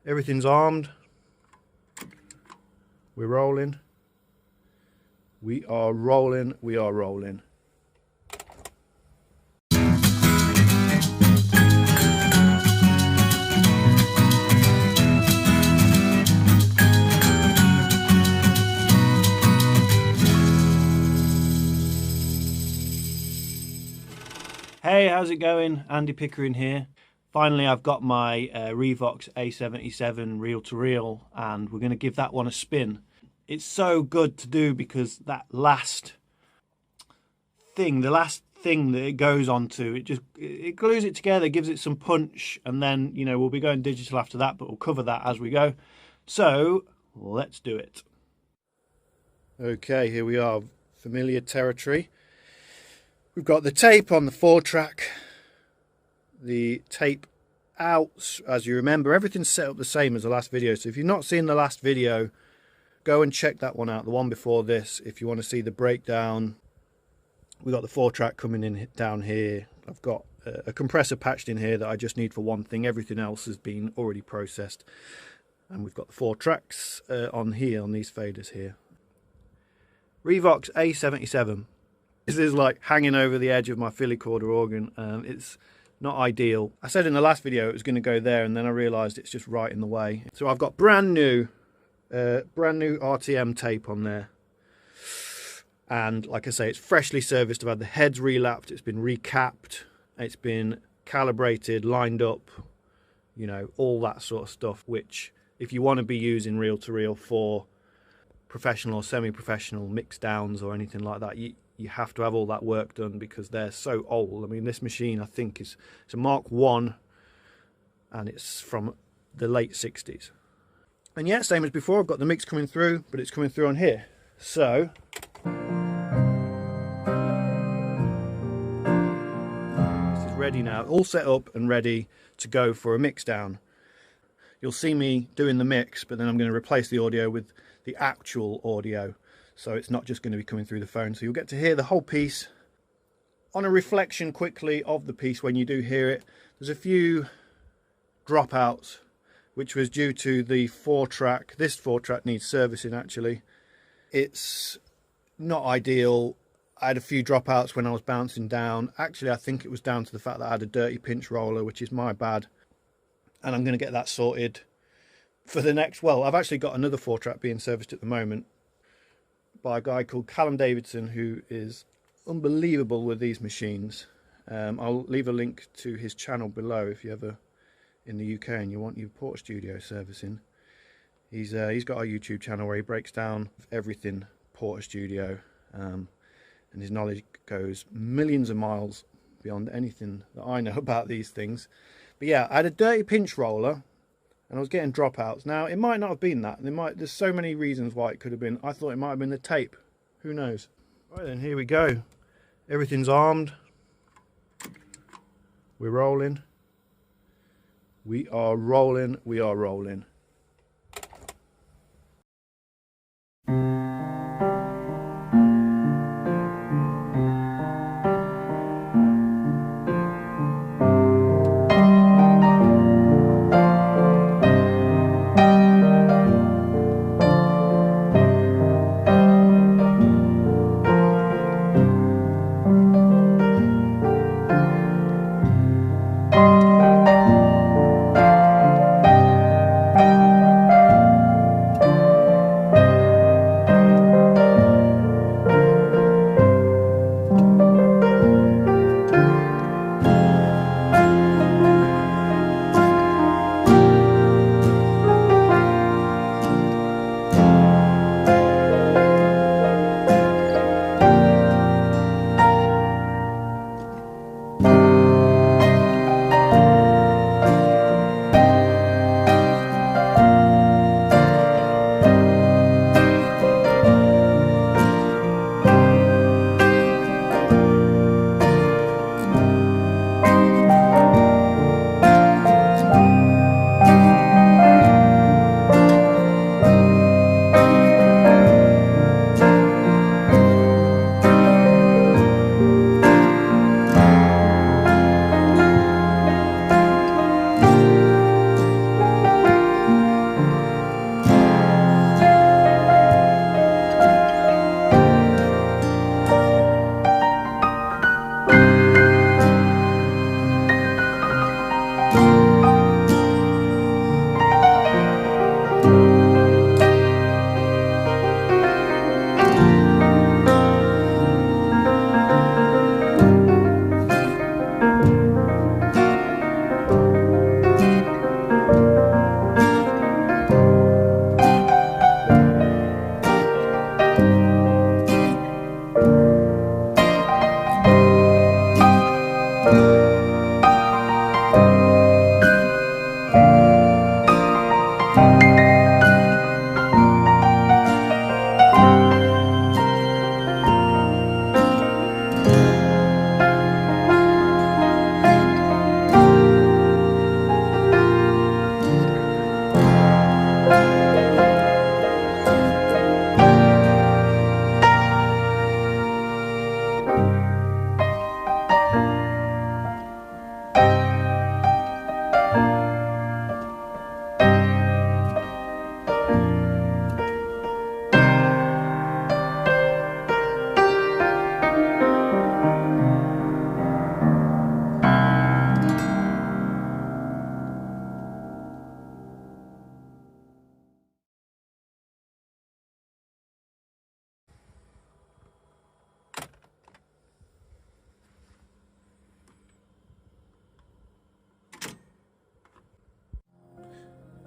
Everything's armed. We're rolling. We are rolling. We are rolling. Hey, how's it going? Andy Pickering here. Finally, I've got my Revox A77 reel-to-reel, and we're going to give that one a spin. It's so good to do because that last thing, the last thing that it goes onto, it glues it together, gives it some punch, and then, you know, we'll be going digital after that, but we'll cover that as we go. So, let's do it. Okay, here we are, familiar territory. We've got the tape on the 4-track, the tape out, as you remember, everything's set up the same as the last video. So if you've not seen the last video, go and check that one out, the one before this, if you want to see the breakdown. We've got the 4-track coming in down here. I've got a compressor patched in here that I just need for one thing. Everything else has been already processed. And we've got the 4 tracks on here, on these faders here. Revox A77. This is like hanging over the edge of my filicorder organ. It's not ideal. I said in the last video it was going to go there, and then I realised it's just right in the way. So I've got brand new RTM tape on there. And like I say, it's freshly serviced. I've had the heads relapped, it's been recapped, it's been calibrated, lined up, you know, all that sort of stuff, which if you want to be using reel-to-reel for professional or semi-professional mixdowns or anything like that, you have to have all that work done because they're so old. I mean, this machine I think it's a Mark 1 and it's from the late 60s. And yeah, same as before, I've got the mix coming through, but it's coming through on here. So this is ready now, all set up and ready to go for a mix down. You'll see me doing the mix, but then I'm going to replace the audio with the actual audio. So it's not just going to be coming through the phone. So you'll get to hear the whole piece. On a reflection quickly of the piece when you do hear it, there's a few dropouts, which was due to the 4-track. This 4-track needs servicing actually. It's not ideal. I had a few dropouts when I was bouncing down. Actually, I think it was down to the fact that I had a dirty pinch roller, which is my bad. And I'm going to get that sorted for the next, well, I've actually got another 4-track being serviced at the moment by a guy called Calum Davidsons, who is unbelievable with these machines. I'll leave a link to his channel below if you're ever in the UK and you want your Portastudio servicing. He's got a YouTube channel where he breaks down everything Portastudio, and his knowledge goes millions of miles beyond anything that I know about these things. But yeah, I had a dirty pinch roller and I was getting dropouts. Now, it might not have been that. There's so many reasons why it could have been. I thought it might have been the tape. Who knows? Right then, here we go. Everything's armed. We're rolling. We are rolling. We are rolling.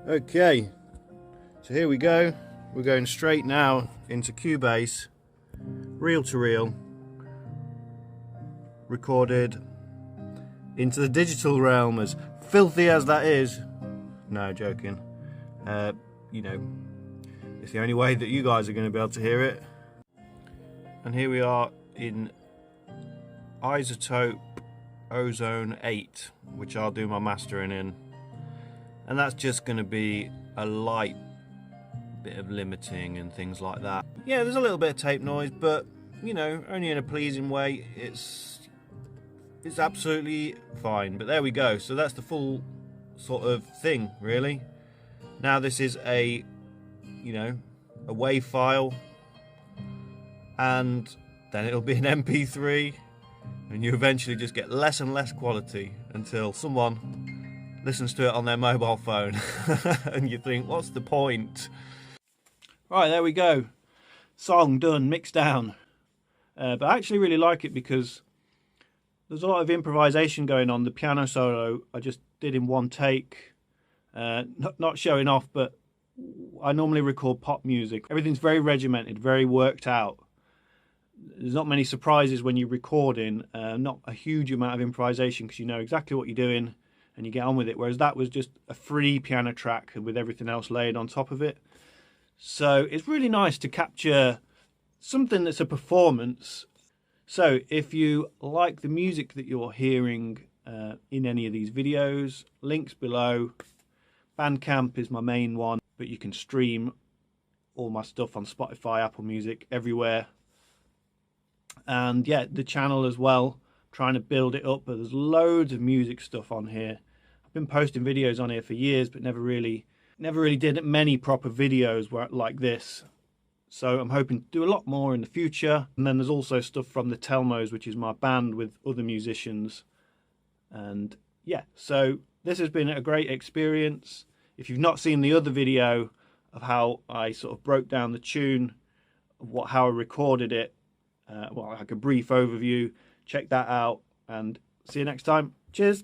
Okay, so here we go. We're going straight now into Cubase, reel to reel, recorded into the digital realm, as filthy as that is. No, joking. You know, it's the only way that you guys are going to be able to hear it. And here we are in Isotope Ozone 8, which I'll do my mastering in. And that's just going to be a light bit of limiting and things like that. Yeah, there's a little bit of tape noise, but you know, only in a pleasing way. It's absolutely fine. But there we go. So that's the full sort of thing, really. Now this is a, you know, a WAV file, and then it'll be an MP3, and you eventually just get less and less quality until someone listens to it on their mobile phone and you think, what's the point? Right, there we go. Song done, mixed down. But I actually really like it because there's a lot of improvisation going on. The piano solo I just did in one take. Not showing off, but I normally record pop music. Everything's very regimented, very worked out. There's not many surprises when you're recording, not a huge amount of improvisation because you know exactly what you're doing and you get on with it, whereas that was just a free piano track with everything else laid on top of it. So it's really nice to capture something that's a performance. So if you like the music that you're hearing in any of these videos, links below. Bandcamp is my main one, but you can stream all my stuff on Spotify, Apple Music, everywhere. And yeah, the channel as well, trying to build it up, but there's loads of music stuff on here. I've been posting videos on here for years, but never really did many proper videos like this. So I'm hoping to do a lot more in the future. And then there's also stuff from the Telmos, which is my band with other musicians. And yeah, so this has been a great experience. If you've not seen the other video of how I sort of broke down the tune, how I recorded it, well, like a brief overview, check that out and see you next time. Cheers.